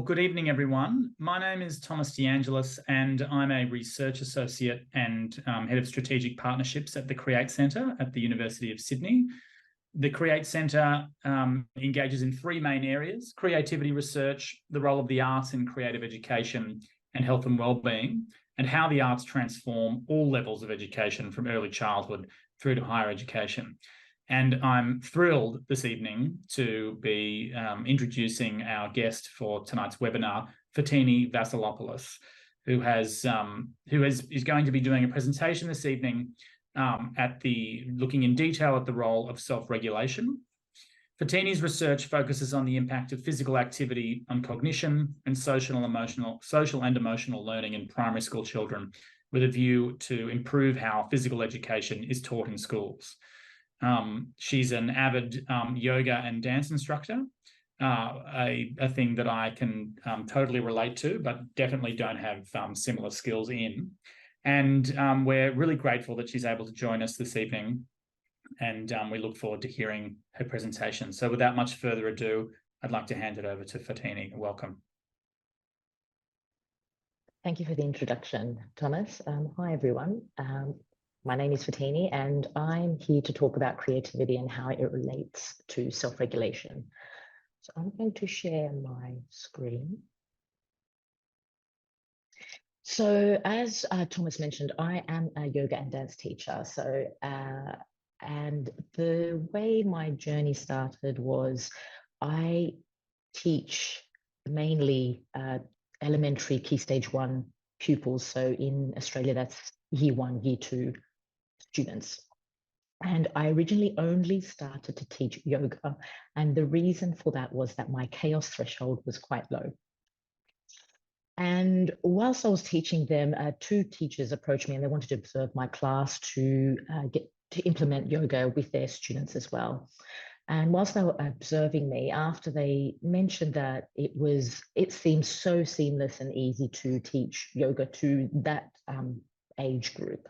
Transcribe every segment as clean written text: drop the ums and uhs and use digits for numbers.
good evening, everyone. My name is Thomas DeAngelis, and I'm a research associate and head of strategic partnerships at the Create Centre at the University of Sydney. The Create Centre engages in three main areas: creativity research, the role of the arts in creative education, and health and wellbeing, and how the arts transform all levels of education from early childhood through to higher education. And I'm thrilled this evening to be introducing our guest for tonight's webinar, Fotini Vasilopoulos, who is going to be doing a presentation this evening looking in detail at the role of self-regulation. Fotini's research focuses on the impact of physical activity on cognition and social and emotional learning in primary school children, with a view to improve how physical education is taught in schools. She's an avid yoga and dance instructor, a thing that I can totally relate to, but definitely don't have similar skills in. And we're really grateful that she's able to join us this evening, and we look forward to hearing her presentation. So without much further ado, I'd like to hand it over to Fotini. Welcome. Thank you for the introduction, Thomas. Hi, everyone. My name is Fotini, and I'm here to talk about creativity and how it relates to self-regulation. So I'm going to share my screen. So as Thomas mentioned, I am a yoga and dance teacher. So, and the way my journey started was I teach mainly elementary Key Stage 1 pupils. So in Australia, that's Year 1, Year 2 students. And I originally only started to teach yoga. And the reason for that was that my chaos threshold was quite low. And whilst I was teaching them, two teachers approached me and they wanted to observe my class to implement yoga with their students as well. And whilst they were observing me, after they mentioned that it seemed so seamless and easy to teach yoga to that age group.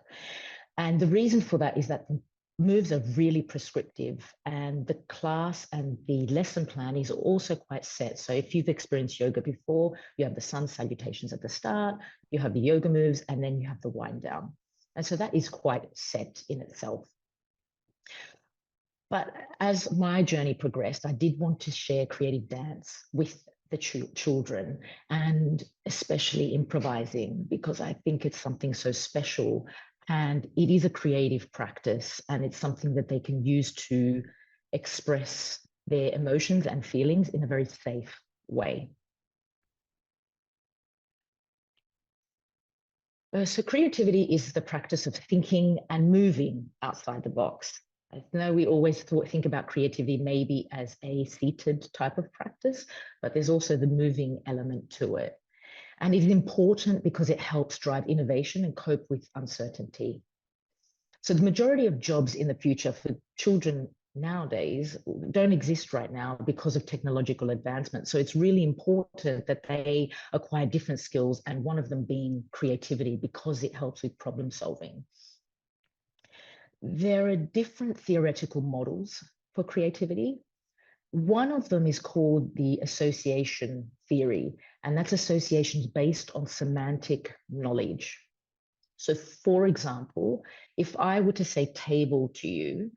And the reason for that is that the moves are really prescriptive, and the class and the lesson plan is also quite set. So if you've experienced yoga before, you have the sun salutations at the start, you have the yoga moves, and then you have the wind down. And so that is quite set in itself. But as my journey progressed, I did want to share creative dance with the children, and especially improvising, because I think it's something so special. And it is a creative practice, and it's something that they can use to express their emotions and feelings in a very safe way. So creativity is the practice of thinking and moving outside the box. I know we always think about creativity maybe as a seated type of practice, but there's also the moving element to it. And it is important because it helps drive innovation and cope with uncertainty. So the majority of jobs in the future for children nowadays don't exist right now because of technological advancement. So it's really important that they acquire different skills, and one of them being creativity, because it helps with problem solving. There are different theoretical models for creativity. One of them is called the association theory, and that's associations based on semantic knowledge. So for example, if I were to say table to you,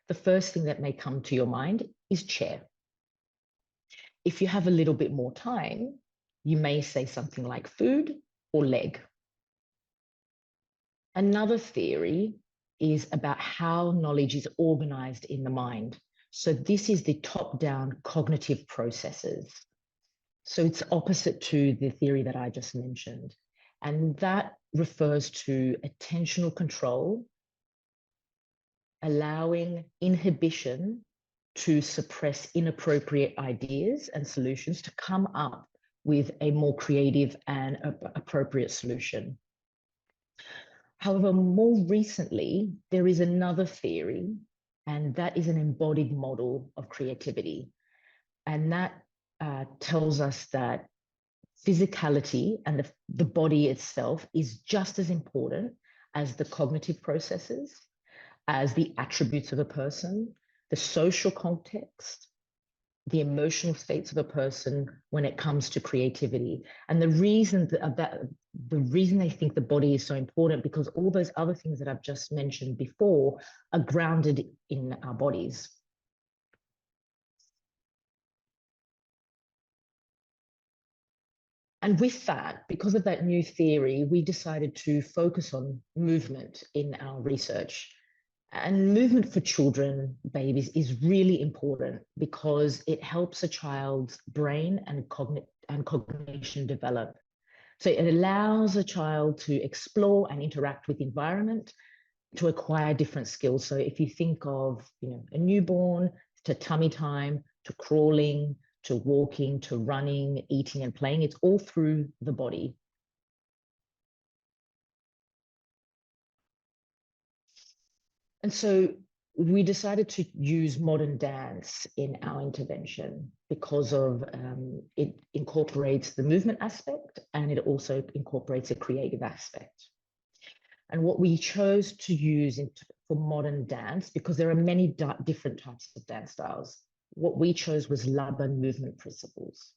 the first thing that may come to your mind is chair. If you have a little bit more time, you may say something like food or leg. Another theory is about how knowledge is organized in the mind. So this is the top-down cognitive processes. So it's opposite to the theory that I just mentioned. And that refers to attentional control, allowing inhibition to suppress inappropriate ideas and solutions to come up with a more creative and appropriate solution. However, more recently, there is another theory, and that is an embodied model of creativity. And that tells us that physicality and the body itself is just as important as the cognitive processes, as the attributes of a person, the social context, the emotional states of a person when it comes to creativity. And the reason the reason they think the body is so important, because all those other things that I've just mentioned before are grounded in our bodies. And with that, because of that new theory, we decided to focus on movement in our research. And movement for children, babies, is really important because it helps a child's brain and cognition develop. So it allows a child to explore and interact with the environment to acquire different skills. So if you think of, a newborn, to tummy time, to crawling, to walking, to running, eating and playing, it's all through the body. And so we decided to use modern dance in our intervention because of it incorporates the movement aspect and it also incorporates a creative aspect. And what we chose to use for modern dance, because there are many different types of dance styles, what we chose was Laban movement principles.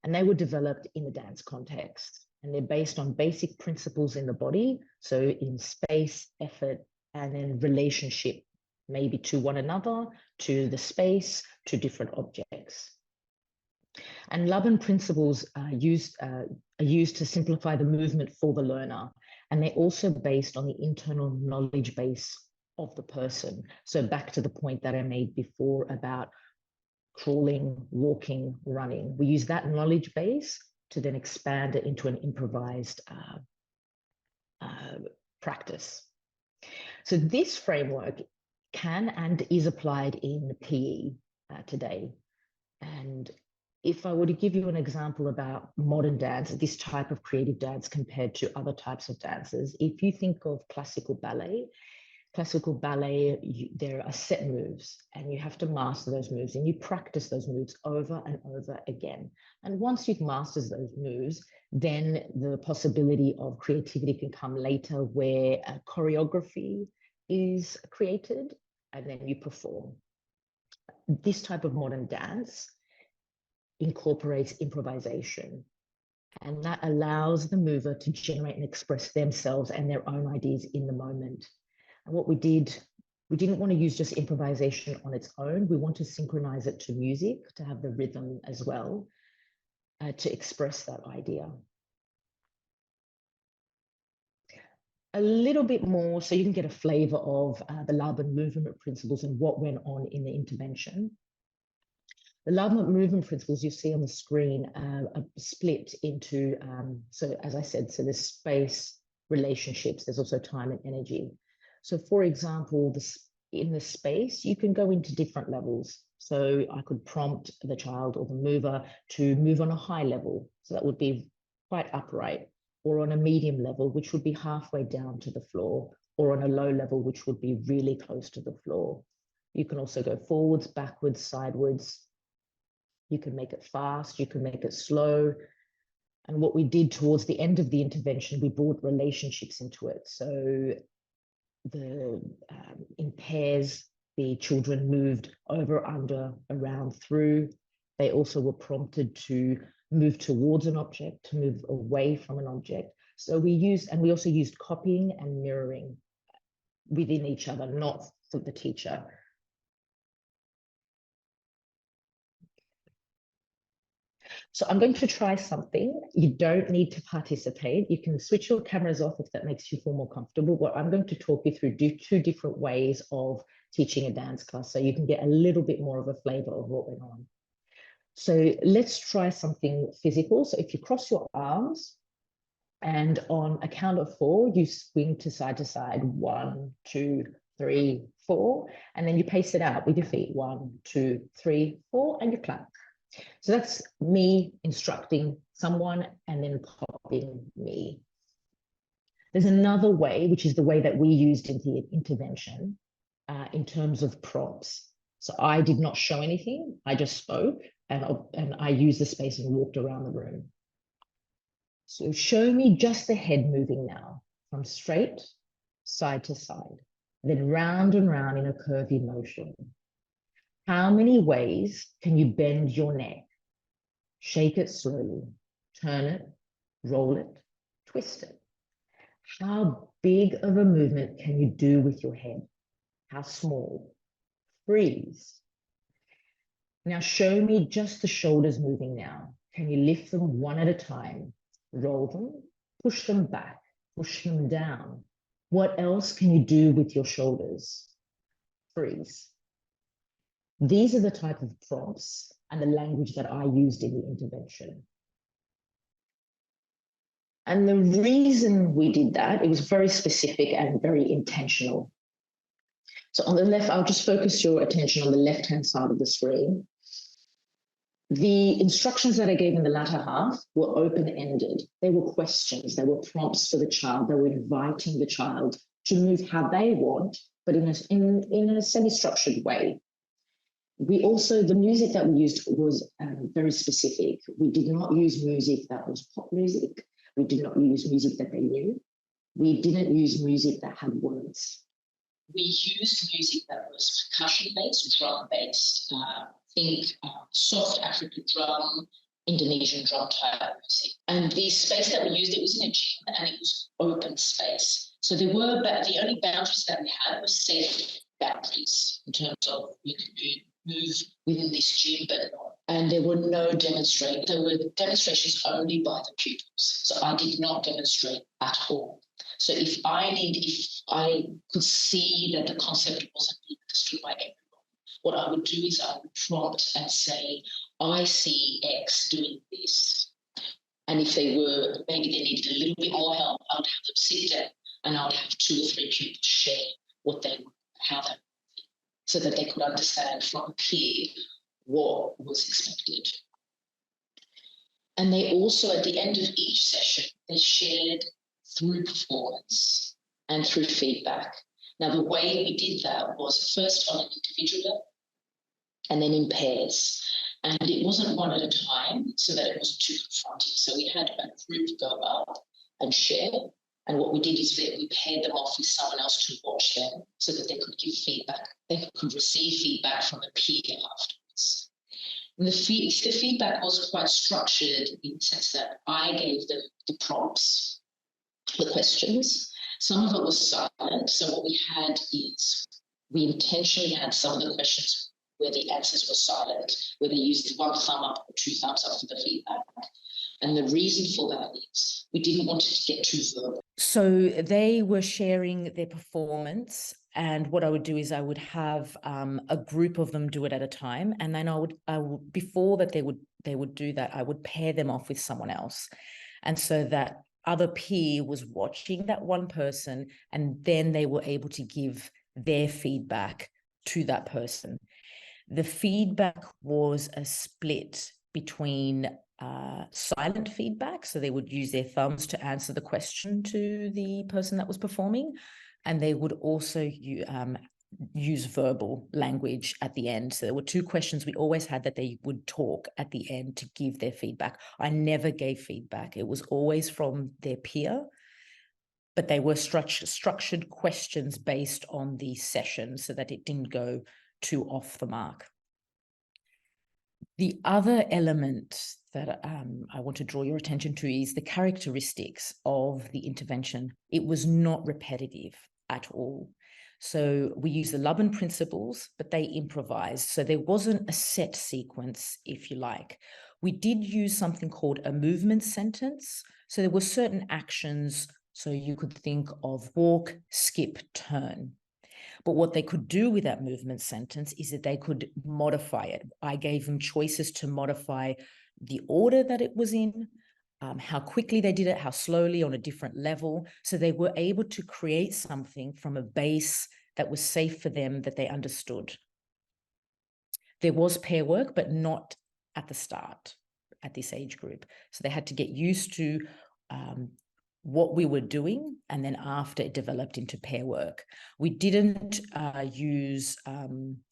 And they were developed in the dance context. And they're based on basic principles in the body. So in space, effort, and then relationship, maybe to one another, to the space, to different objects. And Laban principles are used to simplify the movement for the learner. And they're also based on the internal knowledge base of the person. So back to the point that I made before about crawling, walking, running. We use that knowledge base to then expand it into an improvised practice. So this framework can and is applied in PE today. And if I were to give you an example about modern dance, this type of creative dance compared to other types of dances, if you think of classical ballet, there are set moves and you have to master those moves and you practice those moves over and over again. And once you've mastered those moves, then the possibility of creativity can come later where a choreography is created and then you perform. This type of modern dance incorporates improvisation, and that allows the mover to generate and express themselves and their own ideas in the moment. And what we didn't want to use just improvisation on its own. We want to synchronize it to music, to have the rhythm as well, to express that idea. A little bit more so you can get a flavor of the Laban movement principles and what went on in the intervention. The Laban movement principles you see on the screen are split into, so as I said, so there's space, relationships, there's also time and energy. So for example, in the space, you can go into different levels. So I could prompt the child or the mover to move on a high level. So that would be quite upright, or on a medium level, which would be halfway down to the floor, or on a low level, which would be really close to the floor. You can also go forwards, backwards, sideways. You can make it fast, you can make it slow. And what we did towards the end of the intervention, we brought relationships into it. So in pairs, the children moved over, under, around, through. They also were prompted to move towards an object, to move away from an object. So we also used copying and mirroring within each other, not for the teacher. So I'm going to try something. You don't need to participate. You can switch your cameras off if that makes you feel more comfortable. But I'm going to talk you through two different ways of teaching a dance class so you can get a little bit more of a flavor of what went on. So let's try something physical. So if you cross your arms and on a count of 4, you swing to side, 1, 2, 3, 4, and then you pace it out with your feet, 1, 2, 3, 4, and you clap. So that's me instructing someone and then copying me. There's another way, which is the way that we used in the intervention in terms of prompts. So I did not show anything. I just spoke and I used the space and walked around the room. So show me just the head moving now, from straight, side to side, then round and round in a curvy motion. How many ways can you bend your neck? Shake it slowly, turn it, roll it, twist it. How big of a movement can you do with your head? How small? Freeze. Now show me just the shoulders moving now. Can you lift them one at a time? Roll them, push them back, push them down. What else can you do with your shoulders? Freeze. These are the type of prompts and the language that I used in the intervention. And the reason we did that, it was very specific and very intentional. So on the left, I'll just focus your attention on the left-hand side of the screen. The instructions that I gave in the latter half were open-ended. They were questions, they were prompts for the child. They were inviting the child to move how they want, but in a semi-structured way. We also, the music that we used was very specific. We did not use music that was pop music. We did not use music that they knew. We didn't use music that had words. We used music that was percussion-based, drum-based. Think soft African drum, Indonesian drum type music. And the space that we used, it was in a gym and it was open space. So there were, the only boundaries that we had were safe boundaries in terms of you could move within this gym, but not. And there were no demonstrations. There were demonstrations only by the pupils. So I did not demonstrate at all. So if I could see that the concept wasn't being understood by everyone, what I would do is I would prompt and say, I see X doing this. And if maybe they needed a little bit more help, I would have them sit down and I would have 2 or 3 pupils share how they, so that they could understand from a peer what was expected. And they also, at the end of each session, they shared through performance and through feedback. Now, the way we did that was first on an individual level and then in pairs. And it wasn't one at a time so that it wasn't too confronting. So we had a group go up and share. And what we did is that we paired them off with someone else to watch them so that they could give feedback. They could receive feedback from a peer afterwards. And the feedback was quite structured in the sense that I gave them the prompts, the questions. Some of it was silent. So what we had is we intentionally had some of the questions where the answers were silent, where they used 1 thumb up or 2 thumbs up for the feedback. And the reason for that is we didn't want it to get too verbal. So they were sharing their performance, and what I would do is I would have a group of them do it at a time, and then I would before that they would do that, I would pair them off with someone else, and so that other peer was watching that one person, and then they were able to give their feedback to that person. The feedback was a split between silent feedback, so they would use their thumbs to answer the question to the person that was performing, and they would also use verbal language at the end. So there were 2 questions we always had that they would talk at the end to give their feedback. I never gave feedback. It was always from their peer, but they were structured questions based on the session so that it didn't go too off the mark. The other element that I want to draw your attention to is the characteristics of the intervention. It was not repetitive at all. So we used the Lubbock principles, but they improvised. So there wasn't a set sequence, if you like. We did use something called a movement sentence. So there were certain actions. So you could think of walk, skip, turn. But what they could do with that movement sentence is that they could modify it. I gave them choices to modify the order that it was in, how quickly they did it, how slowly, on a different level. So they were able to create something from a base that was safe for them, that they understood. There was pair work, but not at the start, at this age group. So they had to get used to what we were doing, and then after it developed into pair work. We didn't use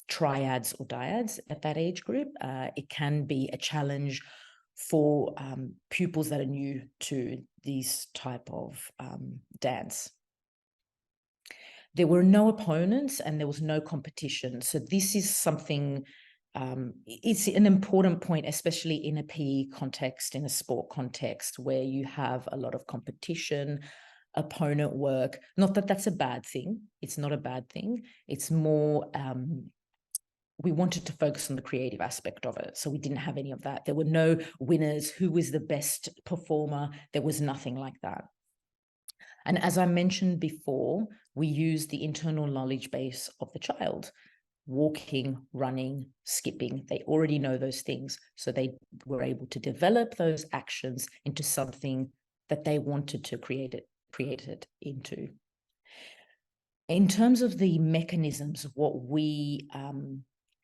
triads or dyads at that age group. It can be a challenge for pupils that are new to these type of dance. There were no opponents and there was no competition. So this is something, it's an important point, especially in a PE context, in a sport context, where you have a lot of competition, opponent work. Not that that's a bad thing. It's not a bad thing. It's more, we wanted to focus on the creative aspect of it. So we didn't have any of that. There were no winners, who was the best performer. There was nothing like that. And as I mentioned before, we use the internal knowledge base of the child. Walking, running, skipping, they already know those things. So they were able to develop those actions into something that they wanted to create it into. In terms of the mechanisms, what we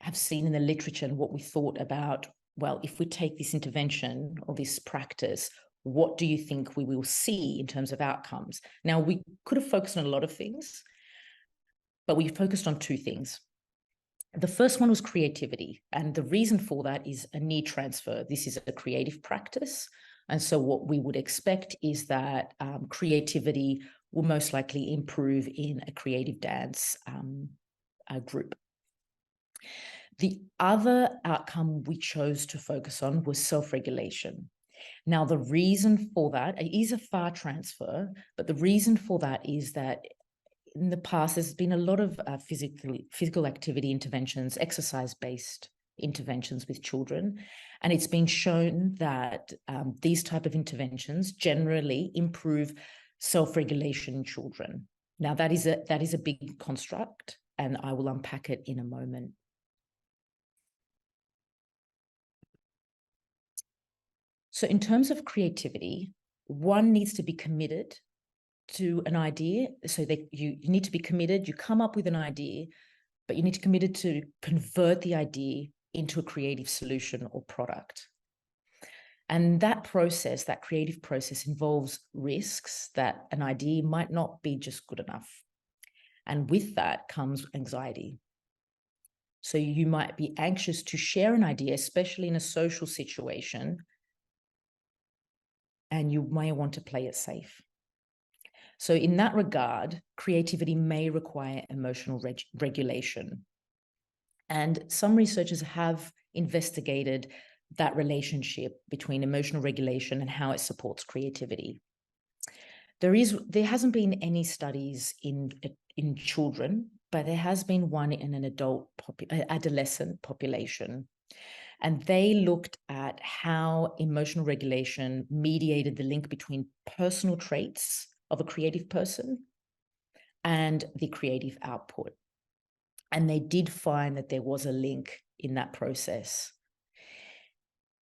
have seen in the literature and what we thought about, well, if we take this intervention or this practice, what do you think we will see in terms of outcomes? Now, we could have focused on a lot of things, but we focused on two things. The first one was creativity. And the reason for that is a need transfer. This is a creative practice. And so what we would expect is that creativity will most likely improve in a creative dance group. The other outcome we chose to focus on was self-regulation. Now, the reason for that is a far transfer, but the reason for that is that in the past, there's been a lot of physical activity interventions, exercise-based interventions with children, and it's been shown that these type of interventions generally improve self-regulation in children. Now, that is a big construct, and I will unpack it in a moment. So in terms of creativity, one needs to be committed to an idea. So that you need to be committed, you come up with an idea, but you need to be committed to convert the idea into a creative solution or product. And that process, that creative process, involves risks that an idea might not be just good enough. And with that comes anxiety. So you might be anxious to share an idea, especially in a social situation, and you may want to play it safe. So in that regard, creativity may require emotional regulation. And some researchers have investigated that relationship between emotional regulation and how it supports creativity. There hasn't been any studies in children, but there has been one in an adolescent population. And they looked at how emotional regulation mediated the link between personal traits of a creative person and the creative output. And they did find that there was a link in that process.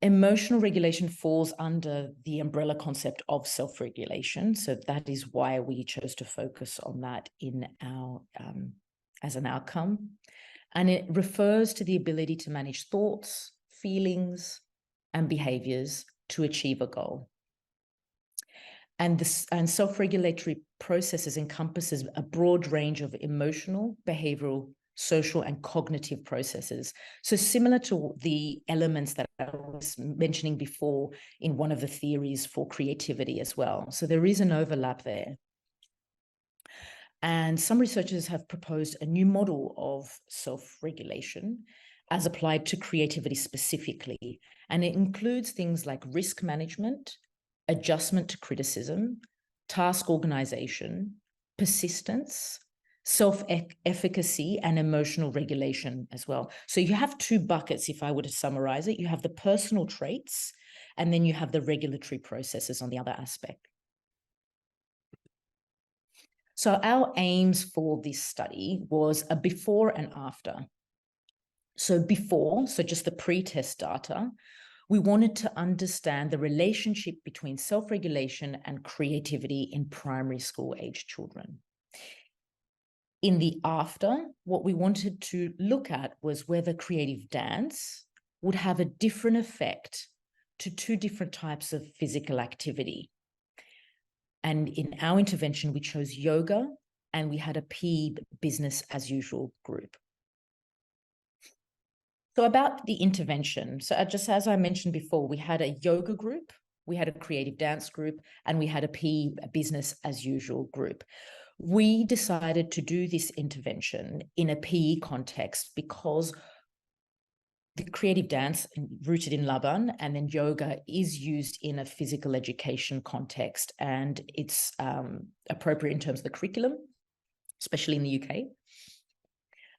Emotional regulation falls under the umbrella concept of self-regulation. So that is why we chose to focus on that in our as an outcome. And it refers to the ability to manage thoughts, feelings, and behaviors to achieve a goal. And self-regulatory processes encompasses a broad range of emotional, behavioral, social, and cognitive processes. So similar to the elements that I was mentioning before in one of the theories for creativity as well. So there is an overlap there. And some researchers have proposed a new model of self-regulation as applied to creativity specifically. And it includes things like risk management, adjustment to criticism, task organization, persistence, self-efficacy, and emotional regulation as well. So you have two buckets, if I were to summarize it. You have the personal traits, and then you have the regulatory processes on the other aspect. So our aims for this study was a before and after. So before, so just the pre-test data, we wanted to understand the relationship between self-regulation and creativity in primary school age children. In the after, what we wanted to look at was whether creative dance would have a different effect to two different types of physical activity. And in our intervention, we chose yoga, and we had a PE business as usual group. So about the intervention, so just as I mentioned before, we had a yoga group, we had a creative dance group, and we had a PE business as usual group. We decided to do this intervention in a PE context because the creative dance rooted in Laban and then yoga is used in a physical education context, and it's appropriate in terms of the curriculum, especially in the UK.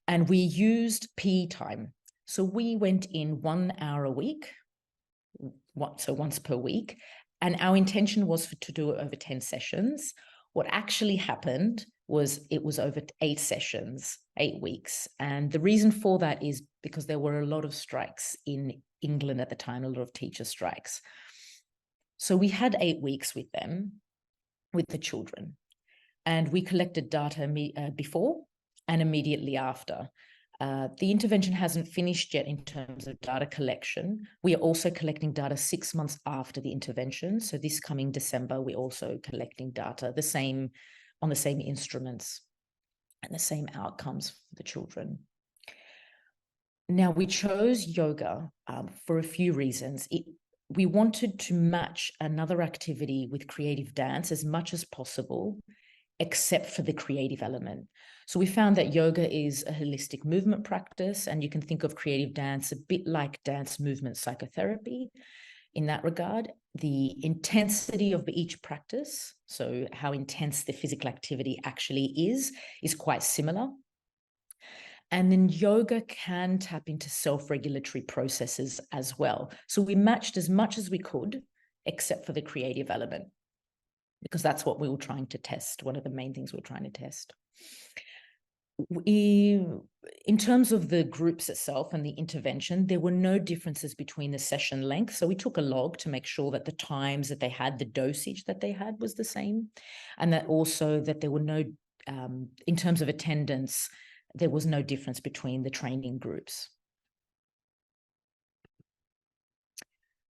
And we used PE time. So we went in 1 hour a week, so once per week, and our intention was to do it over 10 sessions. What actually happened was it was over 8 sessions, 8 weeks. And the reason for that is because there were a lot of strikes in England at the time, a lot of teacher strikes. So we had 8 weeks with them, with the children, and we collected data before and immediately after. The intervention hasn't finished yet in terms of data collection. We are also collecting data 6 months after the intervention. So this coming December, we're also collecting data on the same instruments and the same outcomes for the children. Now, we chose yoga for a few reasons. We wanted to match another activity with creative dance as much as possible, except for the creative element. So we found that yoga is a holistic movement practice, and you can think of creative dance a bit like dance movement psychotherapy in that regard. The intensity of each practice, so how intense the physical activity actually is quite similar. And then yoga can tap into self-regulatory processes as well. So we matched as much as we could, except for the creative element, because that's what we were trying to test, one of the main things we're trying to test. In terms of the groups itself and the intervention, there were no differences between the session length. So we took a log to make sure that the times that they had, the dosage that they had was the same, and that also that there were no, in terms of attendance, there was no difference between the training groups.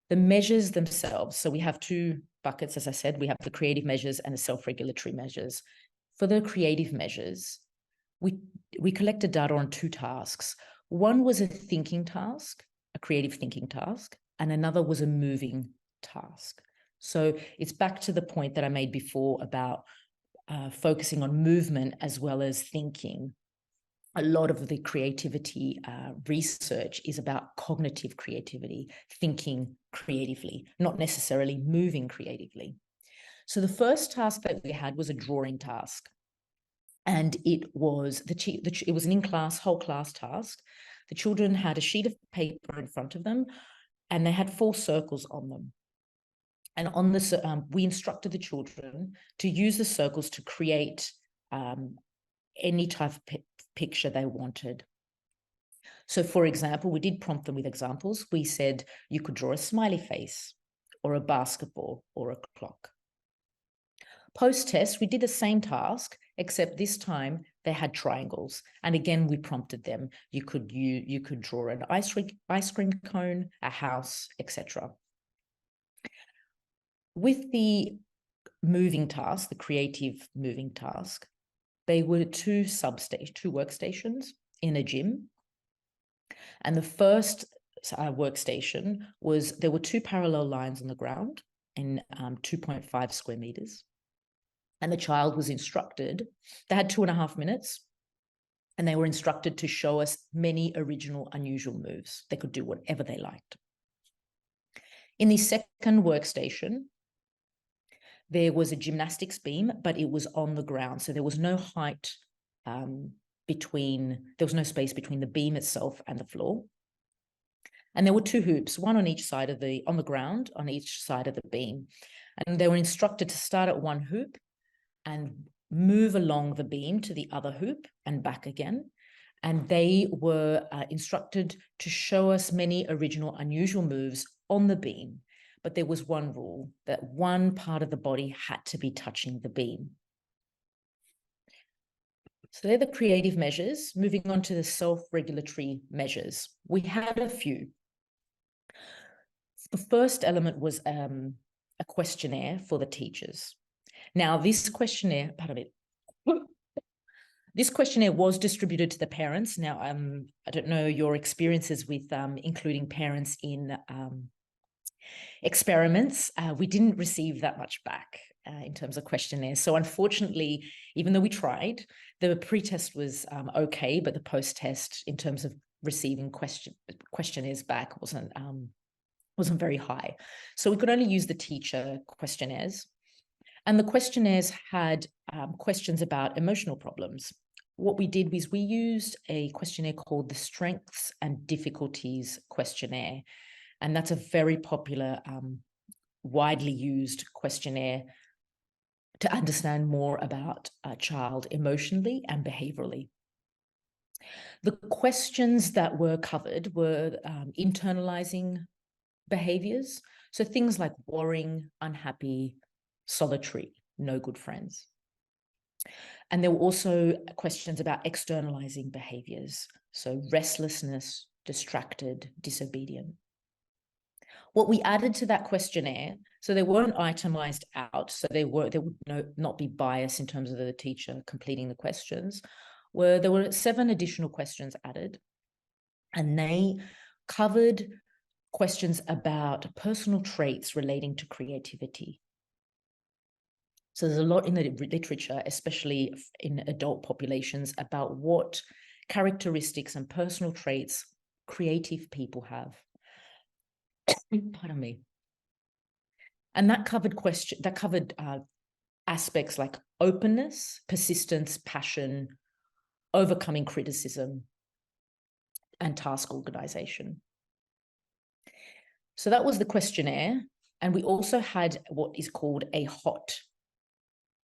The measures themselves, so we have 2 buckets, as I said. We have the creative measures and the self-regulatory measures. For the creative measures, we collected data on 2 tasks. One was a thinking task, a creative thinking task, and another was a moving task. So it's back to the point that I made before about focusing on movement as well as thinking. A lot of the creativity research is about cognitive creativity, thinking creatively, not necessarily moving creatively. So the first task that we had was a drawing task. And it was it was an in-class, whole class task. The children had a sheet of paper in front of them, and they had 4 circles on them. And on this, we instructed the children to use the circles to create any type of picture they wanted. So, for example, we did prompt them with examples. We said you could draw a smiley face, or a basketball, or a clock. Post-test, we did the same task, except this time they had triangles. And again, we prompted them. You could draw an ice cream cone, a house, etc. With the moving task, the creative moving task, they were 2 workstations in a gym. And the first workstation was, there were 2 parallel lines on the ground in 2.5 square meters. And the child was instructed, they had 2.5 minutes, and they were instructed to show us many original, unusual moves. They could do whatever they liked. In the second workstation, there was a gymnastics beam, but it was on the ground. So there was no height there was no space between the beam itself and the floor. And there were 2 hoops, one on each side on the ground, on each side of the beam. And they were instructed to start at one hoop and move along the beam to the other hoop and back again. And they were instructed to show us many original, unusual moves on the beam. But there was one rule, that one part of the body had to be touching the beam. So they're the creative measures. Moving on to the self-regulatory measures. We had a few. The first element was a questionnaire for the teachers. Now, this questionnaire, this questionnaire was distributed to the parents. Now, I don't know your experiences with including parents in Experiments, we didn't receive that much back in terms of questionnaires. So unfortunately, even though we tried, the pre-test was okay, but the post-test in terms of receiving questionnaires back wasn't very high. So we could only use the teacher questionnaires. And the questionnaires had questions about emotional problems. What we did was we used a questionnaire called the Strengths and Difficulties questionnaire. And that's a very popular, widely used questionnaire to understand more about a child emotionally and behaviorally. The questions that were covered were internalizing behaviors. So things like worrying, unhappy, solitary, no good friends. And there were also questions about externalizing behaviors. So restlessness, distracted, disobedient. What we added to that questionnaire, so they weren't itemized out, so there would not be bias in terms of the teacher completing the questions, there were 7 additional questions added, and they covered questions about personal traits relating to creativity. So there's a lot in the literature, especially in adult populations, about what characteristics and personal traits creative people have. Pardon me. And that covered aspects like openness, persistence, passion, overcoming criticism, and task organization. So that was the questionnaire. And we also had what is called a HOT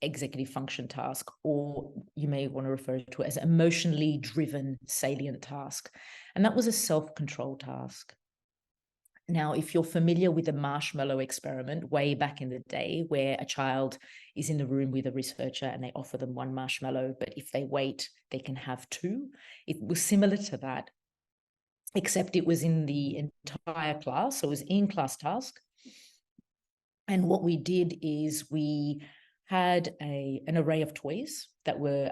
executive function task, or you may want to refer to it as emotionally driven salient task. And that was a self-control task. Now, if you're familiar with the marshmallow experiment way back in the day, where a child is in the room with a researcher and they offer them 1 marshmallow, but if they wait, they can have 2. It was similar to that, except it was in the entire class. So it was in-class task. And what we did is we had an array of toys that were,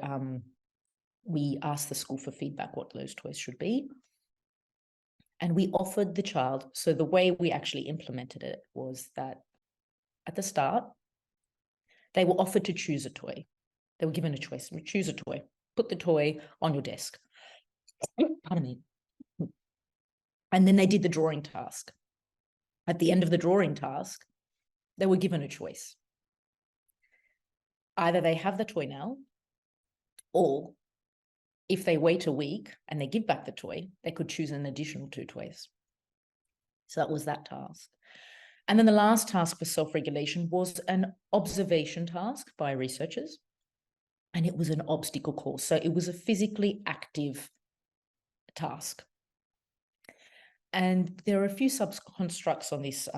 we asked the school for feedback what those toys should be. And we offered the child, so the way we actually implemented it was that at the start, they were offered to choose a toy. They were given a choice, choose a toy, put the toy on your desk. Pardon me. And then they did the drawing task. At the end of the drawing task, they were given a choice. Either they have the toy now, or if they wait a week and they give back the toy, they could choose an additional 2 toys. So that was that task. And then the last task for self-regulation was an observation task by researchers. And it was an obstacle course. So it was a physically active task. And there are a few sub-constructs on this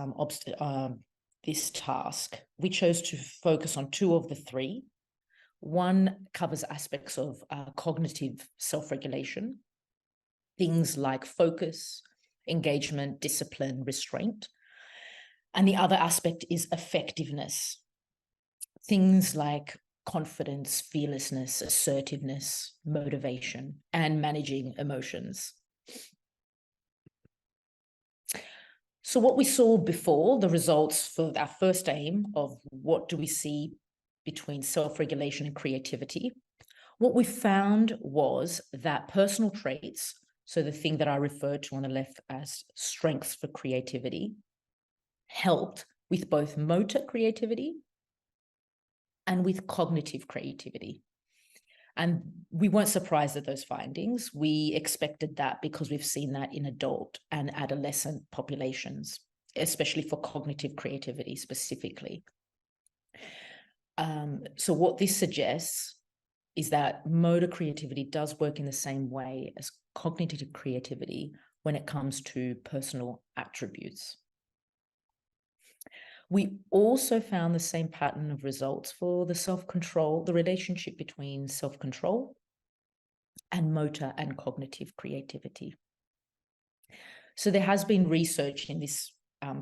task. We chose to focus on 2 of the 3. One covers aspects of cognitive self-regulation, things like focus, engagement, discipline, restraint. And the other aspect is effectiveness, things like confidence, fearlessness, assertiveness, motivation, and managing emotions. So what we saw before, the results for our first aim of what do we see between self-regulation and creativity, what we found was that personal traits, so the thing that I referred to on the left as strengths for creativity, helped with both motor creativity and with cognitive creativity. And we weren't surprised at those findings. We expected that because we've seen that in adult and adolescent populations, especially for cognitive creativity specifically. So what this suggests is that motor creativity does work in the same way as cognitive creativity when it comes to personal attributes. We also found the same pattern of results for the self-control, the relationship between self-control and motor and cognitive creativity. So there has been research in this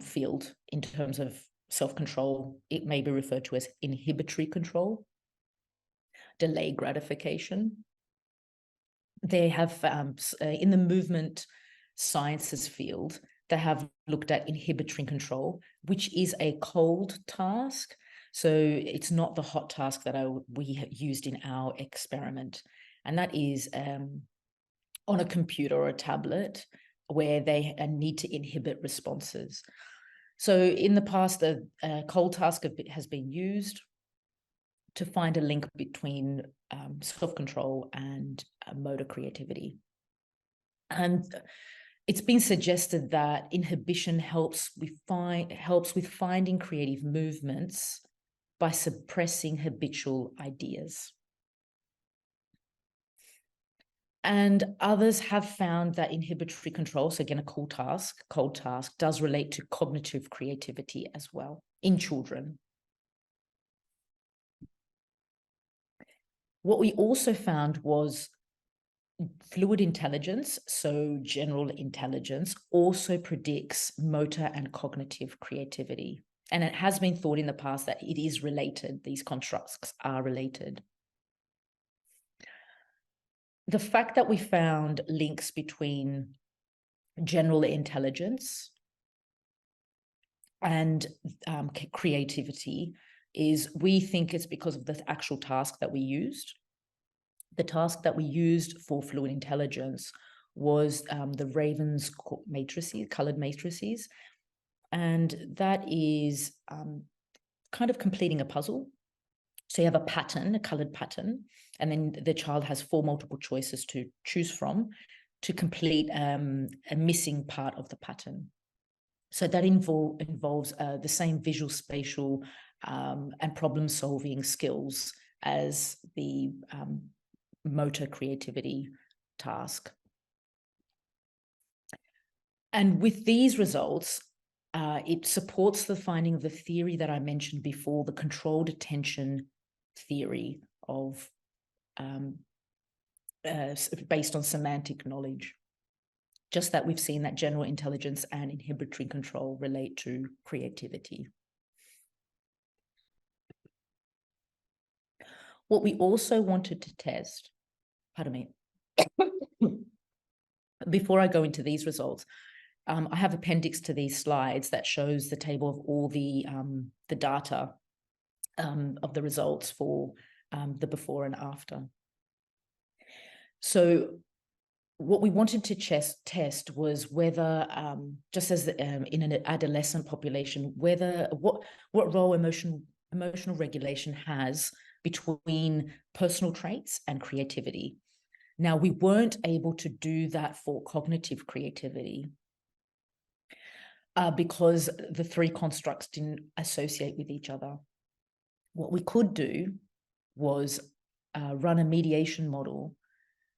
field in terms of self-control. It may be referred to as inhibitory control, delay gratification. They have, in the movement sciences field, they have looked at inhibitory control, which is a cold task. So it's not the hot task that we used in our experiment. And that is on a computer or a tablet where they need to inhibit responses. So in the past, the cold task has been used to find a link between self-control and motor creativity. And it's been suggested that inhibition helps with finding creative movements by suppressing habitual ideas. And others have found that inhibitory control, so again, a cold task, does relate to cognitive creativity as well in children. What we also found was fluid intelligence, so general intelligence, also predicts motor and cognitive creativity. And it has been thought in the past that it is related, these constructs are related. The fact that we found links between general intelligence and creativity is, we think it's because of the actual task that we used. The task that we used for fluid intelligence was the Raven's matrices, colored matrices. And that is kind of completing a puzzle. So you have a pattern, a colored pattern, and then the child has 4 multiple choices to choose from to complete a missing part of the pattern. So that involves the same visual, spatial, and problem-solving skills as the motor creativity task. And with these results, it supports the finding of the theory that I mentioned before, the controlled attention theory of based on semantic knowledge. Just that we've seen that general intelligence and inhibitory control relate to creativity. What we also wanted to test, pardon me, before I go into these results, I have appendix to these slides that shows the table of all the data of the results for the before and after. So what we wanted to test was whether, just as in an adolescent population, what role emotional regulation has between personal traits and creativity. Now, we weren't able to do that for cognitive creativity because the 3 constructs didn't associate with each other. What we could do was run a mediation model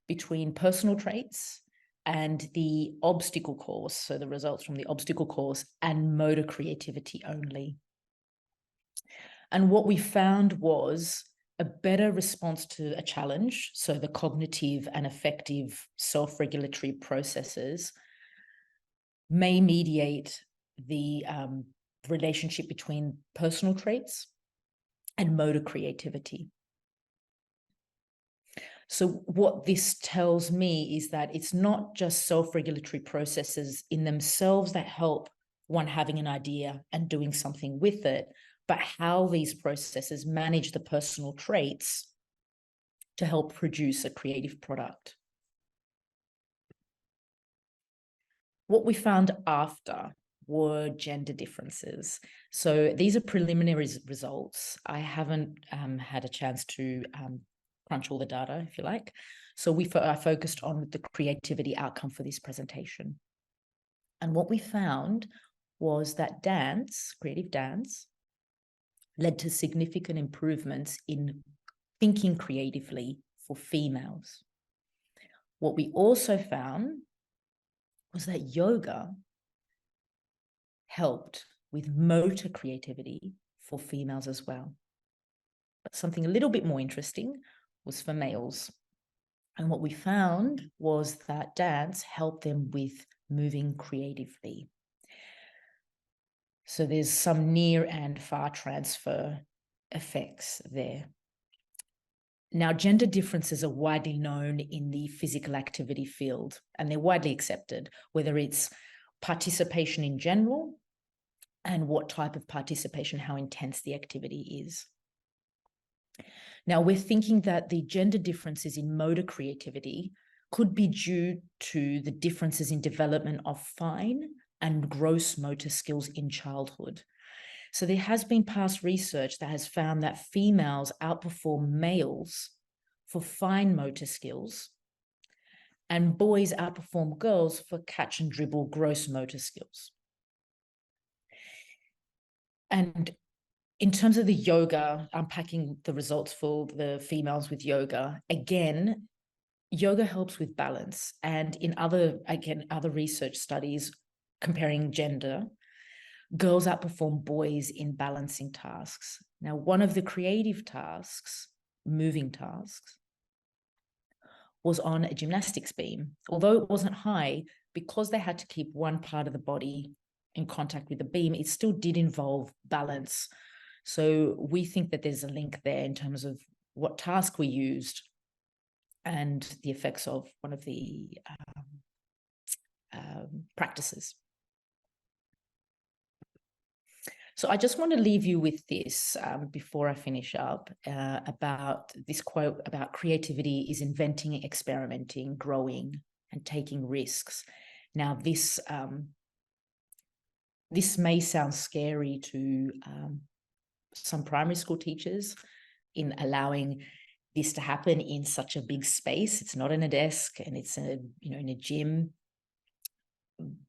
between personal traits and the obstacle course, so the results from the obstacle course, and motor creativity only. And what we found was a better response to a challenge, so the cognitive and affective self-regulatory processes may mediate the relationship between personal traits and motor creativity. So what this tells me is that it's not just self-regulatory processes in themselves that help one having an idea and doing something with it, but how these processes manage the personal traits to help produce a creative product. What we found after were gender differences. So these are preliminary results. I haven't had a chance to crunch all the data, if you like. So I focused on the creativity outcome for this presentation. And what we found was that creative dance, led to significant improvements in thinking creatively for females. What we also found was that yoga helped with motor creativity for females as well. But something a little bit more interesting was for males. And what we found was that dance helped them with moving creatively. So there's some near and far transfer effects there. Now, gender differences are widely known in the physical activity field, and they're widely accepted, whether it's participation in general, and what type of participation, how intense the activity is. Now, we're thinking that the gender differences in motor creativity could be due to the differences in development of fine and gross motor skills in childhood. So there has been past research that has found that females outperform males for fine motor skills, and boys outperform girls for catch and dribble gross motor skills. And in terms of the yoga, unpacking the results for the females with yoga, again, yoga helps with balance. And in other research studies comparing gender, girls outperform boys in balancing tasks. Now, one of the creative tasks, moving tasks, was on a gymnastics beam. Although it wasn't high, because they had to keep one part of the body in contact with the beam, it still did involve balance. So we think that there's a link there in terms of what task we used and the effects of one of the practices. So I just want to leave you with this before I finish up about this quote about creativity is inventing, experimenting, growing, and taking risks. Now, this may sound scary to some primary school teachers in allowing this to happen in such a big space. It's not in a desk and it's in a gym.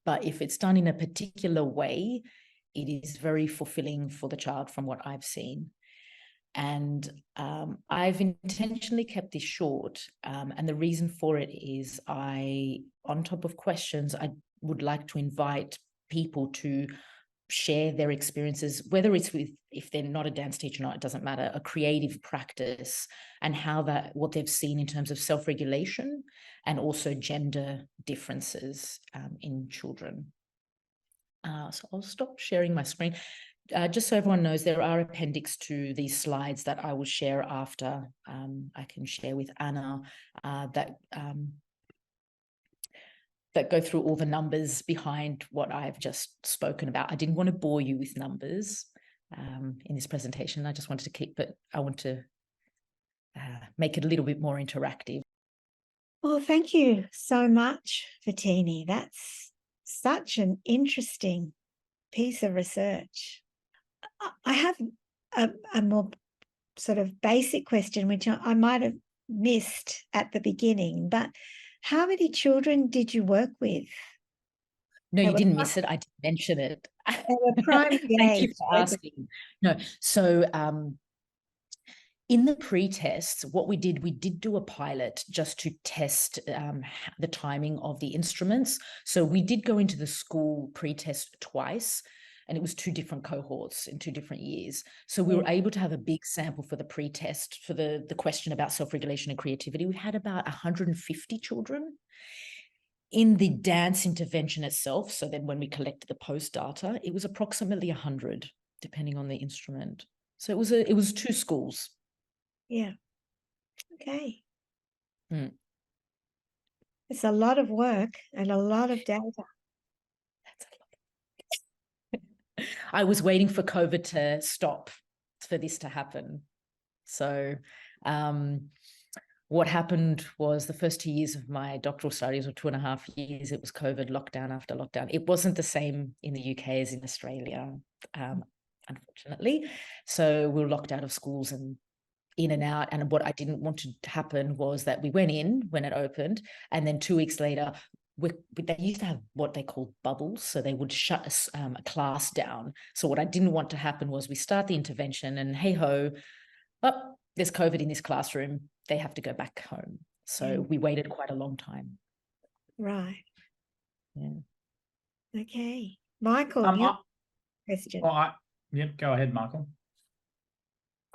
But if it's done in a particular way, it is very fulfilling for the child from what I've seen. And I've intentionally kept this short. And the reason for it is on top of questions, I would like to invite people to share their experiences, whether it's with, if they're not a dance teacher or not, it doesn't matter, a creative practice, and what they've seen in terms of self-regulation and also gender differences in children. So I'll stop sharing my screen. Just so everyone knows, there are appendix to these slides that I will share after. I can share with Anna that go through all the numbers behind what I've just spoken about. I didn't want to bore you with numbers in this presentation. I just wanted to keep it, I want to make it a little bit more interactive. Well, thank you so much, Fotini. That's such an interesting piece of research. I have a more sort of basic question, which I might have missed at the beginning, but how many children did you work with? No, you didn't miss it. I did mention it. They were primary Thank you age. for asking. No, so in the pre-tests, what we did do a pilot just to test the timing of the instruments. So we did go into the school pre-test twice, and it was 2 different cohorts in 2 different years. So we were able to have a big sample for the pre-test for the question about self-regulation and creativity. We had about 150 children. In the dance intervention itself, so then when we collected the post data, it was approximately 100, depending on the instrument. So it was 2 schools. Yeah. Okay. It's a lot of work and a lot of data. That's a lot. I was waiting for COVID to stop for this to happen. So what happened was the first 2 years of my doctoral studies, or 2.5 years, it was COVID, lockdown after lockdown. It wasn't the same in the UK as in Australia, unfortunately. So we were locked out of schools and in and out. And what I didn't want to happen was that we went in when it opened, and then 2 weeks later, they used to have what they called bubbles. So they would shut a class down. So what I didn't want to happen was we start the intervention and hey ho, there's COVID in this classroom. They have to go back home. So we waited quite a long time. Right. Yeah. Okay. Michael, your question. Yep, go ahead, Michael.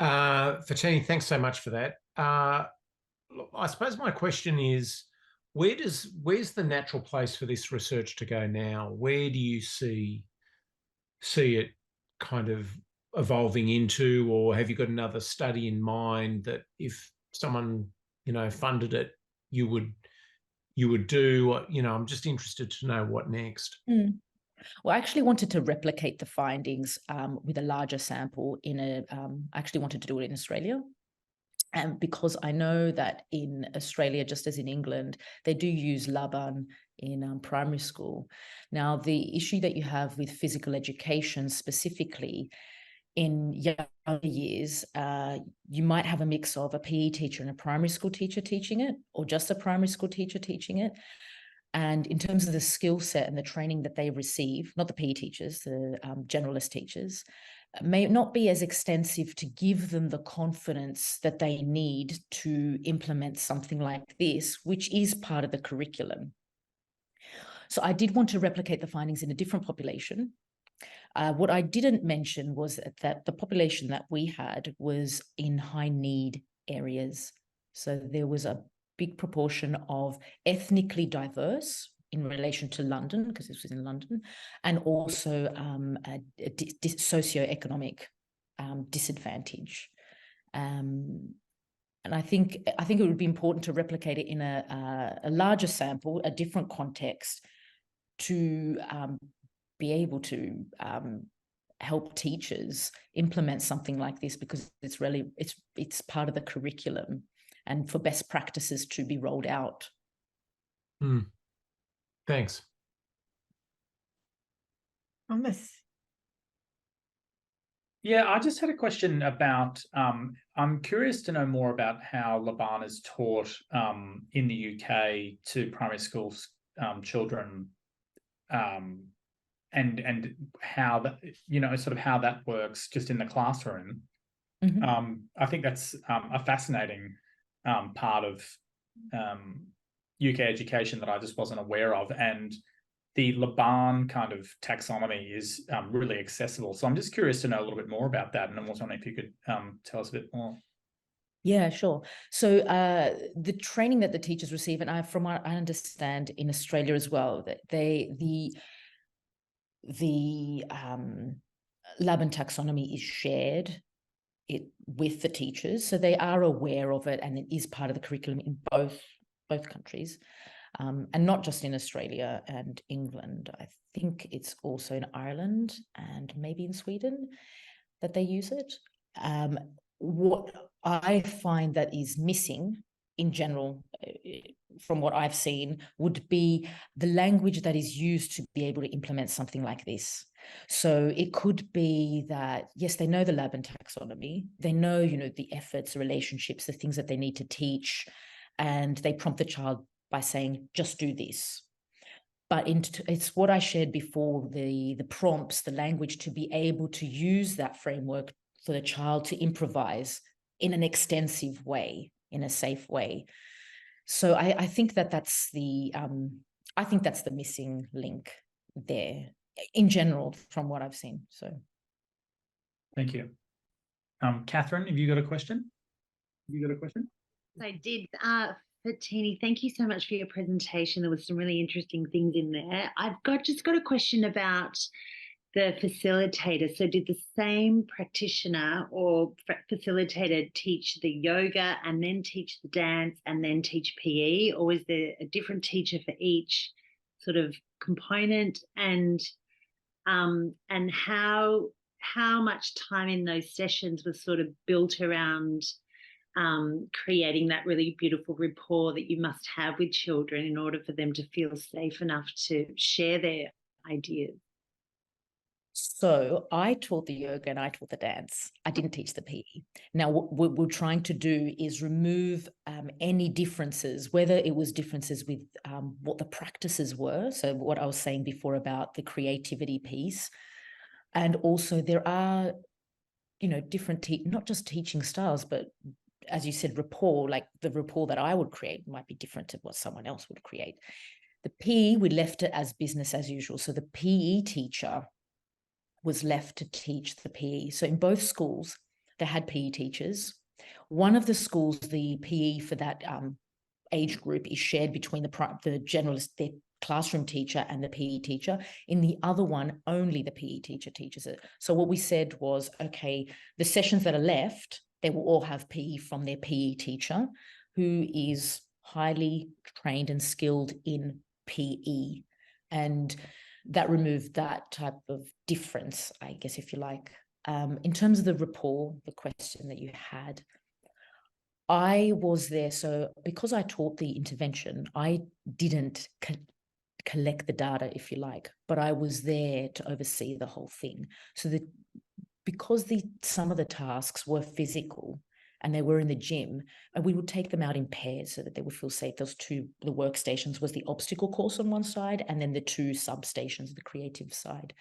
Fotini, thanks so much for that. Look, I suppose my question is, where's the natural place for this research to go now? Where do you see it kind of evolving into, or have you got another study in mind that if someone funded it, you would do? I'm just interested to know what next. Well, I actually wanted to replicate the findings with a larger sample I actually wanted to do it in Australia. Because I know that in Australia, just as in England, they do use Laban in primary school. Now, the issue that you have with physical education specifically in younger years, you might have a mix of a PE teacher and a primary school teacher teaching it, or just a primary school teacher teaching it. And in terms of the skill set and the training that they receive, not the PE teachers, the generalist teachers, may not be as extensive to give them the confidence that they need to implement something like this, which is part of the curriculum. So I did want to replicate the findings in a different population. What I didn't mention was that the population that we had was in high need areas. So there was a big proportion of ethnically diverse in relation to London, because this was in London, and also socioeconomic disadvantage. And I think it would be important to replicate it in a larger sample, a different context, to be able to help teachers implement something like this, because it's part of the curriculum, and for best practices to be rolled out. Thanks. Thomas. Yeah, I just had a question about, I'm curious to know more about how Laban is taught in the UK to primary school children, and how that, sort of how that works just in the classroom. Mm-hmm. I think that's a fascinating part of UK education that I just wasn't aware of, and the Laban kind of taxonomy is really accessible. So I'm just curious to know a little bit more about that, and I was wondering if you could tell us a bit more. Yeah, sure. So the training that the teachers receive, and from what I understand in Australia as well, that the Laban taxonomy is shared with the teachers, so they are aware of it, and it is part of the curriculum in both countries, and not just in Australia and England. I think it's also in Ireland and maybe in Sweden that they use it. What I find that is missing in general, from what I've seen, would be the language that is used to be able to implement something like this. So it could be that, yes, they know the Laban taxonomy, they know, the efforts, the relationships, the things that they need to teach, and they prompt the child by saying, just do this. But it's what I shared before, the prompts, the language, to be able to use that framework for the child to improvise in an extensive way, in a safe way. So I think that's the missing link there in general from what I've seen. So thank you. Catherine, have you got a question? I did. Fotini, thank you so much for your presentation. There was some really interesting things in there. I've just got a question about the facilitator. So did the same practitioner or facilitator teach the yoga and then teach the dance and then teach PE, or was there a different teacher for each sort of component? And how much time in those sessions was sort of built around creating that really beautiful rapport that you must have with children in order for them to feel safe enough to share their ideas? So I taught the yoga and I taught the dance. I didn't teach the PE. Now, what we're trying to do is remove any differences, whether it was differences with what the practices were. So what I was saying before about the creativity piece. And also there are, different, not just teaching styles, but as you said, rapport, like the rapport that I would create might be different to what someone else would create. The PE, we left it as business as usual. So the PE teacher was left to teach the PE. So in both schools, they had PE teachers. One of the schools, the PE for that age group is shared between the generalist, the classroom teacher, and the PE teacher. In the other one, only the PE teacher teaches it. So what we said was, okay, the sessions that are left, they will all have PE from their PE teacher, who is highly trained and skilled in PE. And that removed that type of difference, I guess, if you like. In terms of the rapport, the question that you had, I was there. So because I taught the intervention, I didn't collect the data, if you like, but I was there to oversee the whole thing. So that because some of the tasks were physical and they were in the gym, and we would take them out in pairs so that they would feel safe. The workstations was the obstacle course on one side, and then the two substations, the creative side.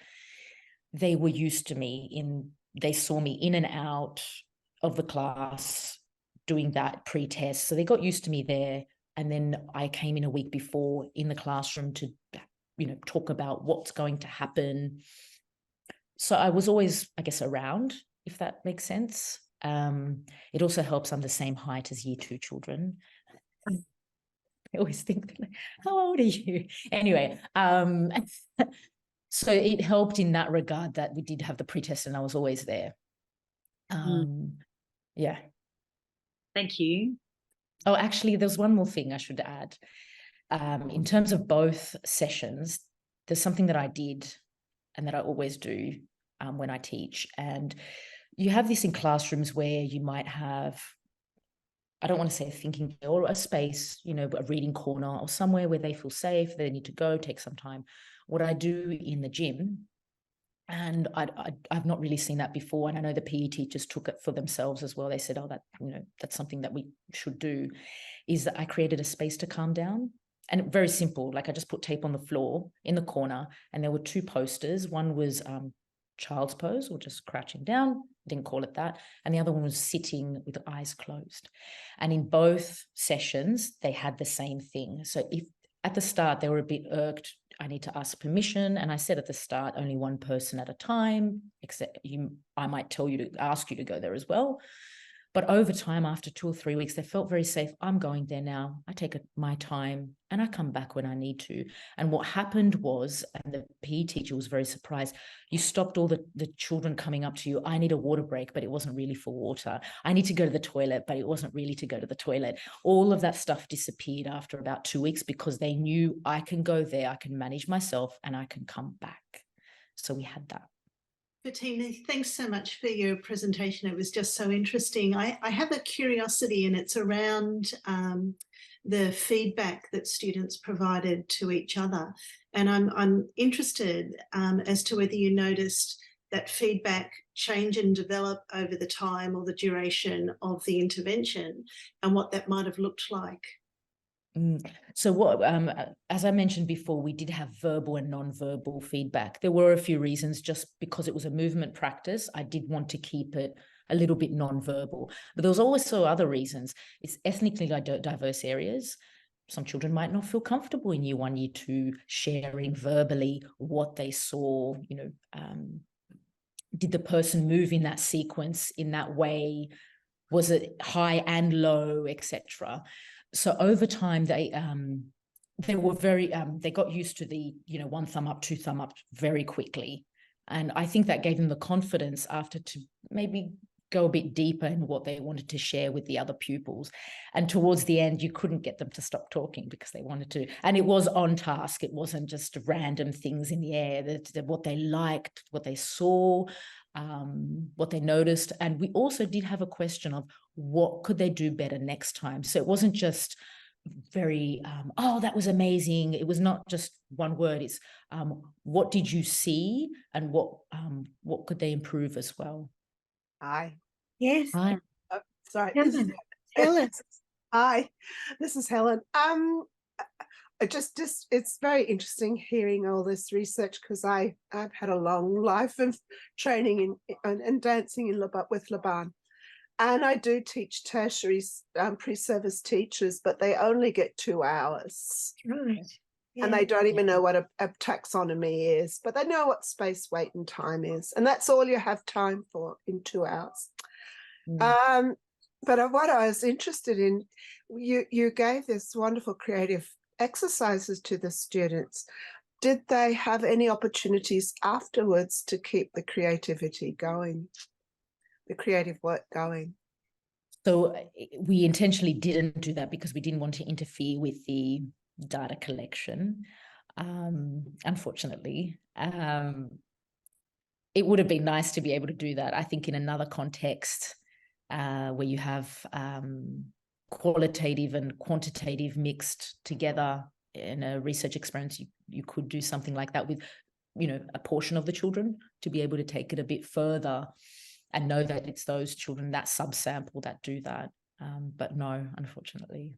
They were used to me they saw me in and out of the class doing that pre-test. So they got used to me there. And then I came in a week before in the classroom to, talk about what's going to happen. So I was always, I guess, around, if that makes sense. It also helps I'm the same height as year 2 children. I always think, how old are you? Anyway, so it helped in that regard that we did have the pretest and I was always there. Yeah. Thank you. Oh, actually, there's one more thing I should add. In terms of both sessions, there's something that I did and that I always do when I teach. And you have this in classrooms where you might have, I don't want to say a thinking or a space, a reading corner or somewhere where they feel safe, they need to go, take some time. What I do in the gym, and I've not really seen that before, and I know the PE teachers took it for themselves as well. They said, oh, that's something that we should do, is that I created a space to calm down. And very simple, like I just put tape on the floor in the corner, and there were 2 posters. One was child's pose, or just crouching down, didn't call it that. And the other one was sitting with eyes closed. And in both sessions, they had the same thing. So if at the start they were a bit irked, I need to ask permission. And I said at the start, only one person at a time, except I might ask you to go there as well. But over time, after 2 or 3 weeks, they felt very safe. I'm going there now. I take my time and I come back when I need to. And what happened was, and the PE teacher was very surprised, you stopped all the children coming up to you. I need a water break, but it wasn't really for water. I need to go to the toilet, but it wasn't really to go to the toilet. All of that stuff disappeared after about 2 weeks because they knew I can go there, I can manage myself, and I can come back. So we had that. Fotini, thanks so much for your presentation. It was just so interesting. I have a curiosity, and it's around the feedback that students provided to each other. And I'm interested as to whether you noticed that feedback change and develop over the time or the duration of the intervention, and what that might have looked like. So what, as I mentioned before, we did have verbal and non-verbal feedback. There were a few reasons. Just because it was a movement practice, I did want to keep it a little bit non-verbal. But there was also other reasons. It's ethnically diverse areas. Some children might not feel comfortable in year 1, year 2, sharing verbally what they saw. Did the person move in that sequence in that way? Was it high and low, etc.? So over time, they were very, they got used to the, 1 thumb up, 2 thumb up very quickly. And I think that gave them the confidence after to maybe go a bit deeper in what they wanted to share with the other pupils. And towards the end, you couldn't get them to stop talking because they wanted to. And it was on task. It wasn't just random things in the air, that what they liked, what they saw, what they noticed. And we also did have a question of what could they do better next time. So it wasn't just very, oh, that was amazing. It was not just one word. It's what did you see, and what could they improve as well? Hi. Yes. Oh, sorry. Helen. Hi, this is Helen. It's very interesting hearing all this research, because I've had a long life of training and dancing with Laban. And I do teach tertiary pre-service teachers, but they only get 2 hours. Right. Yeah. And they don't even know what a taxonomy is, but they know what space, weight, and time is. And that's all you have time for in 2 hours. But what I was interested in, you gave this wonderful creative exercises to the students. Did they have any opportunities afterwards to keep the creativity going, the creative work going? So we intentionally didn't do that because we didn't want to interfere with the data collection. unfortunately. It would have been nice to be able to do that, I think, in another context where you have qualitative and quantitative mixed together in a research experience. You could do something like that with, a portion of the children, to be able to take it a bit further and know that it's those children, that subsample, that do that. But no, unfortunately.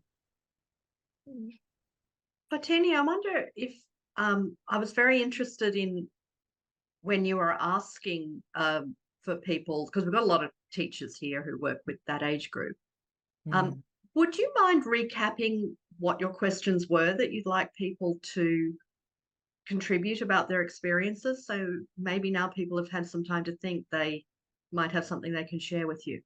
Fotini, I wonder if I was very interested in when you were asking for people, because we've got a lot of teachers here who work with that age group. Would you mind recapping what your questions were that you'd like people to contribute about their experiences? So maybe now people have had some time to think, they might have something they can share with you.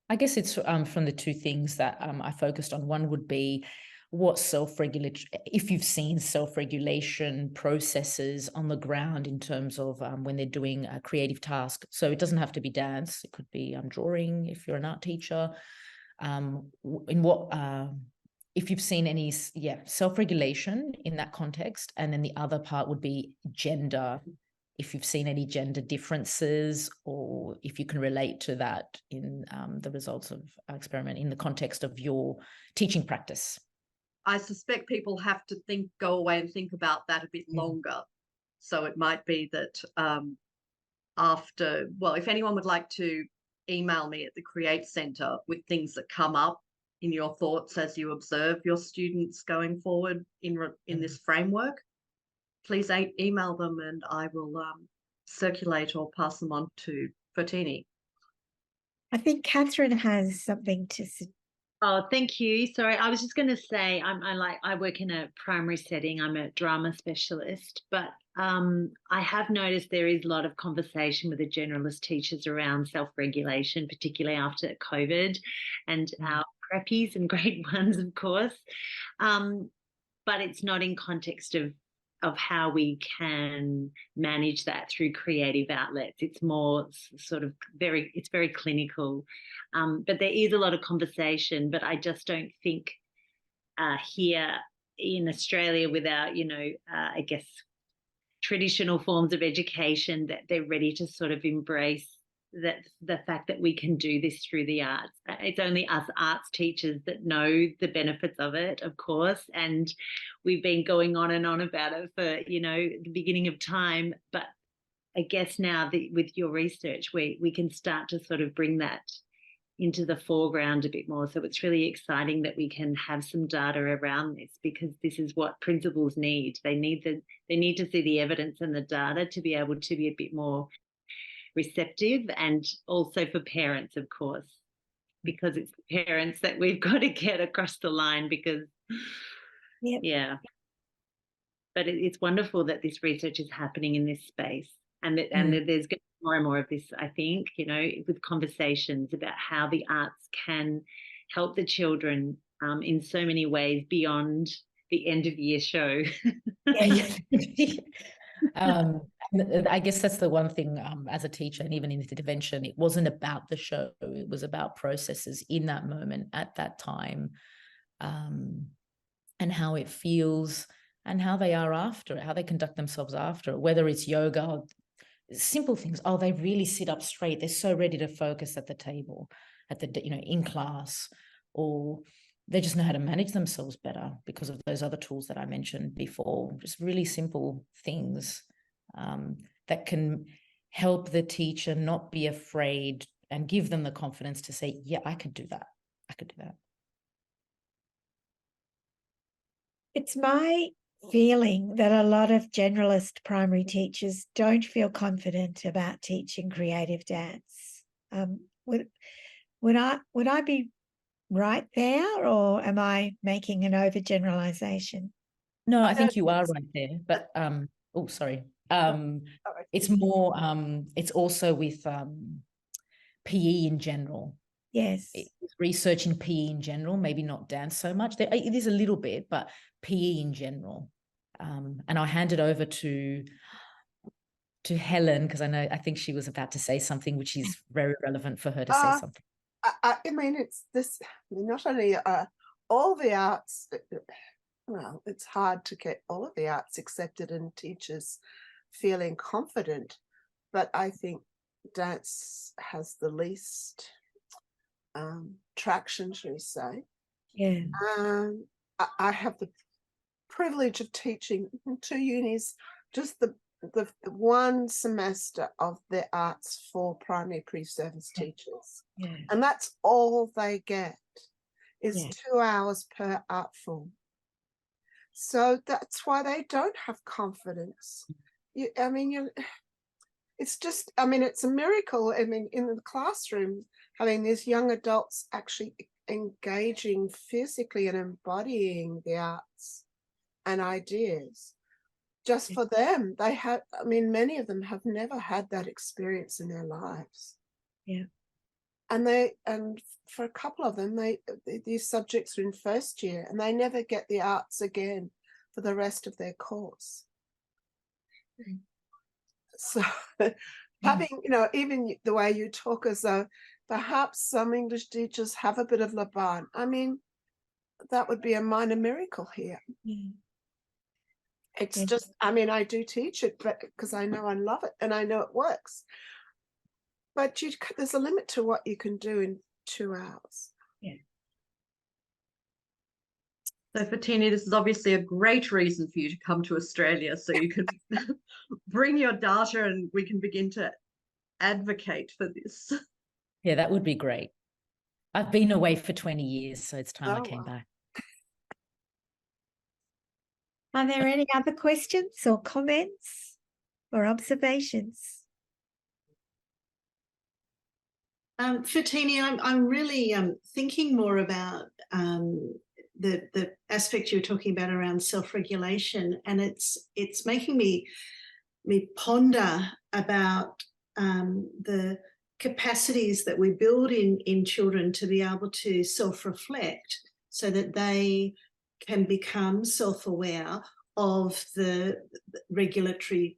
I guess it's from the two things that I focused on. One would be what self-regulation, if you've seen self-regulation processes on the ground in terms of when they're doing a creative task. So it doesn't have to be dance. It could be drawing if you're an art teacher. If you've seen any, self-regulation in that context. And then the other part would be gender, if you've seen any gender differences, or if you can relate to that in the results of our experiment in the context of your teaching practice. I suspect people have to go away and think about that a bit longer. So it might be that if anyone would like to email me at the Create Centre with things that come up in your thoughts as you observe your students going forward in this framework, please email them and I will circulate or pass them on to Fotini. I think Catherine has something to say. Oh, thank you. Sorry, I was just going to say I work in a primary setting. I'm a drama specialist, but I have noticed there is a lot of conversation with the generalist teachers around self-regulation, particularly after COVID, and our preppies and grade ones, of course. But it's not in context of how we can manage that through creative outlets. It's more sort of very clinical. But there is a lot of conversation, but I just don't think here in Australia with our, I guess, traditional forms of education, that they're ready to sort of embrace the fact that we can do this through the arts. It's only us arts teachers that know the benefits of it, of course, and we've been going on and on about it for, the beginning of time. But I guess now with your research, we can start to sort of bring that into the foreground a bit more. So it's really exciting that we can have some data around this, because this is what principals need. They need to see the evidence and the data to be able to be a bit more receptive, and also for parents, of course, because it's the parents that we've got to get across the line, because but it's wonderful that this research is happening in this space, and that there's going to be more and more of this, I think, with conversations about how the arts can help the children in so many ways beyond the end of year show. I guess that's the one thing as a teacher, and even in the intervention, it wasn't about the show. It was about processes in that moment at that time, and how it feels and how they are after it, how they conduct themselves after it, whether it's yoga or simple things. Oh, they really sit up straight. They're so ready to focus at the table, in class, or they just know how to manage themselves better because of those other tools that I mentioned before. Just really simple things that can help the teacher not be afraid and give them the confidence to say, yeah, I could do that. I could do that. It's my feeling that a lot of generalist primary teachers don't feel confident about teaching creative dance. Would I be right there, or am I making an overgeneralization? No, I think you are right there. But sorry. It's more. It's also with PE in general. Yes. Research in PE in general, maybe not dance so much. It is a little bit, but PE in general. And I'll hand it over to Helen, because I think she was about to say something which is very relevant for her to say something. I mean, it's this, not only all the arts, well, it's hard to get all of the arts accepted and teachers feeling confident, but I think dance has the least traction, shall we say. Yeah. I have the privilege of teaching 2 unis, just the one semester of the arts for primary pre-service teachers. Yeah. And that's all they get is Yeah. 2 hours per art form. So that's why they don't have confidence. It's just, it's a miracle. In the classroom, having these young adults actually engaging physically and embodying the arts and ideas. Just for them, they have, many of them have never had that experience in their lives. Yeah. And for a couple of them, these subjects are in first year and they never get the arts again for the rest of their course. So having, even the way you talk as though perhaps some English teachers have a bit of Laban, that would be a minor miracle here. It's just, I do teach it, but because I know I love it and I know it works. But there's a limit to what you can do in 2 hours. Yeah. So Fotini, this is obviously a great reason for you to come to Australia, so you can bring your data and we can begin to advocate for this. Yeah, that would be great. I've been away for 20 years, so it's time I came back. Are there any other questions or comments or observations? Fotini, I'm really thinking more about the aspect you were talking about around self-regulation, and it's making me ponder about the capacities that we build in children to be able to self-reflect so that they can become self-aware of the regulatory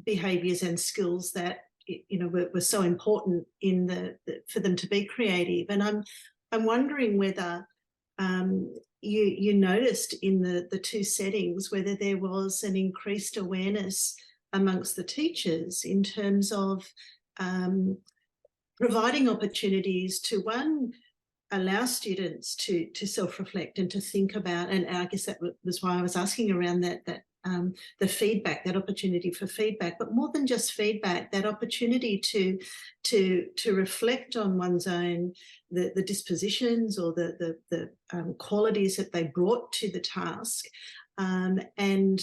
behaviours and skills that were so important for them to be creative. And I'm wondering whether you noticed in the 2 settings whether there was an increased awareness amongst the teachers in terms of providing opportunities to, one, allow students to self-reflect and to think about, and I guess that was why I was asking around that the feedback, that opportunity for feedback, but more than just feedback, that opportunity to reflect on one's own, the dispositions or the qualities that they brought to the task, and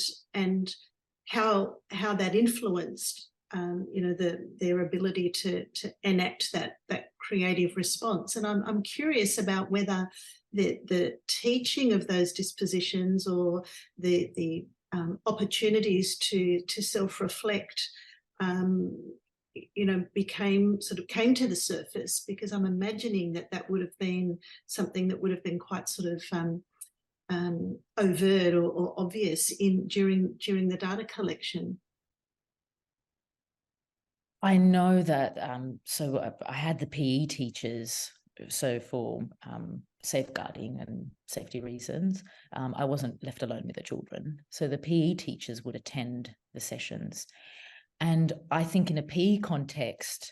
how that influenced their ability to enact that creative response. And I'm curious about whether the teaching of those dispositions or the opportunities to self-reflect came to the surface, because I'm imagining that would have been something that would have been quite sort of overt or obvious during the data collection. I know that, so I had the PE teachers, so for safeguarding and safety reasons, I wasn't left alone with the children. So the PE teachers would attend the sessions. And I think in a PE context,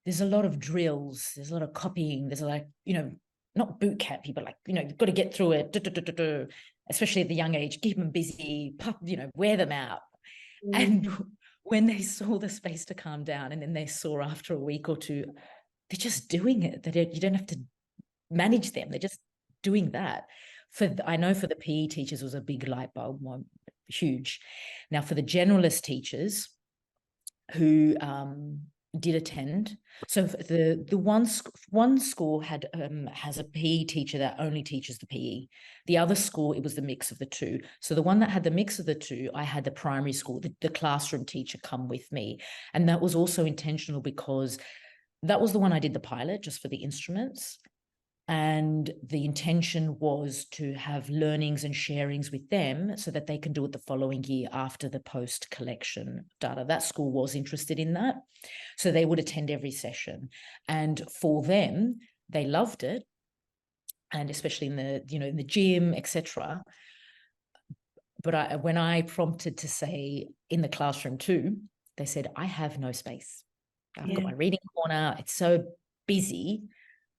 there's a lot of drills, there's a lot of copying, there's like, not boot campy, but like, you've got to get through it, especially at the young age, keep them busy, wear them out. And when they saw the space to calm down, and then they saw after a week or two, they're just doing it. You don't have to manage them. They're just doing that. I know for the PE teachers was a big light bulb, huge. Now for the generalist teachers who did attend, so the one school has a PE teacher that only teaches the PE. The other school, it was the mix of the two. So the one that had the mix of the two, I had the primary school, the classroom teacher come with me. And that was also intentional because that was the one I did the pilot just for the instruments. And the intention was to have learnings and sharings with them so that they can do it the following year after the post collection data. That school was interested in that. So they would attend every session. And for them, they loved it. and especially in the, in the gym, etc. But when I prompted to say in the classroom too, they said, I have no space. I've got my reading corner. It's so busy.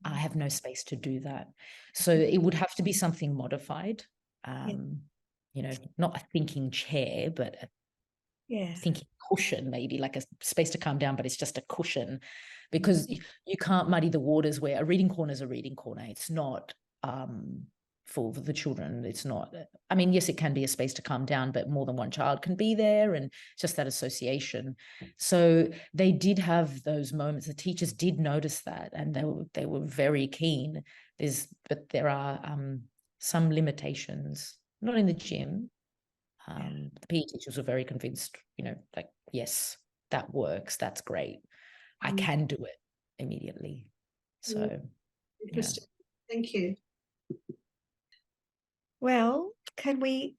I have no space to do that. So it would have to be something modified. Not a thinking chair, but a thinking cushion, maybe like a space to calm down, but it's just a cushion, because you can't muddy the waters where a reading corner is a reading corner. It's not for the children. It's not, I mean, yes, it can be a space to calm down, but more than one child can be there, and just that association. So they did have those moments. The teachers did notice that, and they were very keen. But there are some limitations, not in the gym. The PE teachers were very convinced, like, yes, that works. That's great. I can do it immediately. So, interesting. Thank you. Well, can we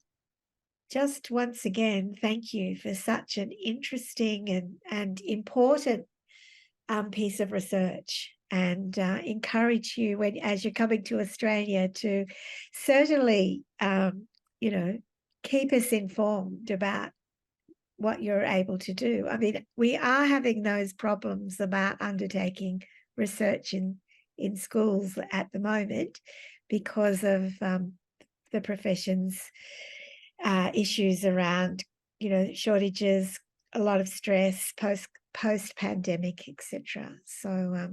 just once again thank you for such an interesting and important piece of research, and encourage you, as you're coming to Australia, to certainly, keep us informed about what you're able to do. I mean, we are having those problems about undertaking research in schools at the moment because of the profession's issues around, shortages, a lot of stress, post-pandemic, etc. So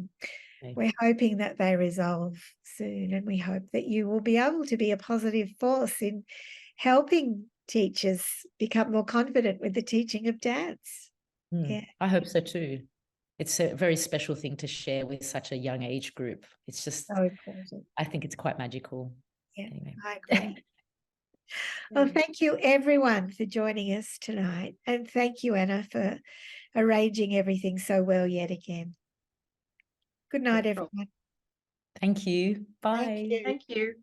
we're hoping that they resolve soon, and we hope that you will be able to be a positive force in helping teachers become more confident with the teaching of dance. I hope so too. It's a very special thing to share with such a young age group. It's just so important. I think it's quite magical. Yeah, anyway. I agree. Well, thank you everyone for joining us tonight, and thank you, Anna, for arranging everything so well yet again. Good night, everyone. Thank you. Bye. Thank you. Thank you.